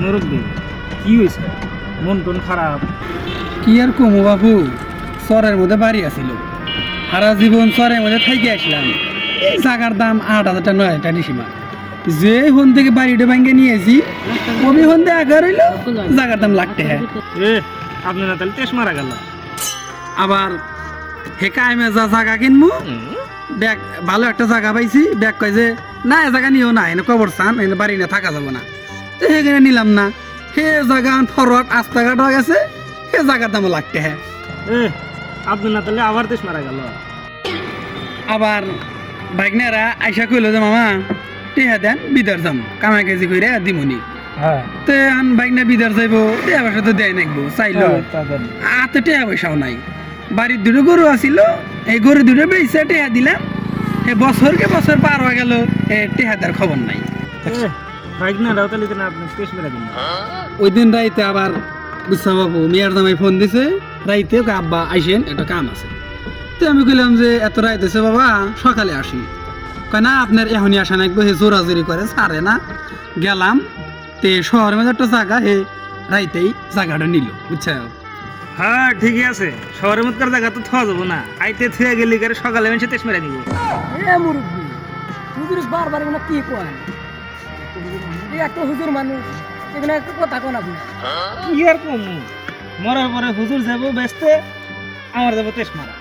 মুরব্বী কি হয়েছে? মন টন খারাপ? কি আর কমু বাবু, চরের মধ্যে বাড়ি আছিল, সারা জীবন চরের মধ্যে থাইকে আসলাম। এই জায়গার দাম 8,000 টাকা 9,000 টাকা সীমা। যে হন থেকে বাড়িটা ভাঙ্গে নিয়েছি ওই হন থেকে আগার হইল জায়গার দাম লাগতে হ্যাঁ। এ আপনি না তাহলে তেস মারা গেল। আবার হে কাইমে যা জায়গা কিনবো ব্যাগ ভালো একটা জায়গা পাইছি, ব্যাগ কয় যে না এ জায়গা নিও না, এনে কবর চান এনে বাড়ি না থাকা যাবো না, তো সেখানে নিলাম না। হে জায়গা ফরওয়ার্ড রাস্তাঘাট হয়ে গেছে, হে জায়গার দামও লাগতে হ্যাঁ। এ আপনি না তাহলে আবার তেস মারা গেল। আবার বাইকনারা আইসা কইলো যে মামা টেহা দেন বিদার যাম কামাই কেজি করে দিমুনি। হ্যাঁ তো আন বাইকনা বিদার যাইবো, টেহা পয়সা তো দেয় নাকবো চাইলো, আতে টেহা পয়সাও নাই। বাড়ির দুটো গরু আছিল, এই গরু দুটো বেচে টেহা দিলাম, এ বছরকে বছর পার হয়ে গেল, এ টেহা দেওয়ার খবর নাই। বাইক না রাও তাহলে আপনি তেস মেরা দিন। ওই দিন রাইতে আবার বুঝছা বাবু মিয়ার জামাই ফোন দিছে, রাইতে ওকে আব্বা আইসেন একটা কাম আছে। তো আমি কইলাম যে এত রাইত হয়েছে বাবা সকালে আসি, কয় না আপনার এখনই আসা নাকবো, হে জোরাজোরি করে ছাড়ে না। গেলাম তে শহরের মধ্যে একটা জায়গা, হে রাইতেই জায়গাটা নিল বুঝছা। হ্যাঁ ঠিকই আছে, শহরের মধ্যকার জায়গা তো থাওয়া যাবো না, আইতে থুয়ে গেলি করে সকালে মানুষ তেস মেরা নিব। এ মুরব্বী হুজুর বারবার এগুলো কি কয়? এই একটা হুজুর মানুষ, এগুলো একটা কথা কোন আপনি? কি আর কম, মরার পরে হুজুর যাবো বেচতে, আমার যাবো তেস মারা।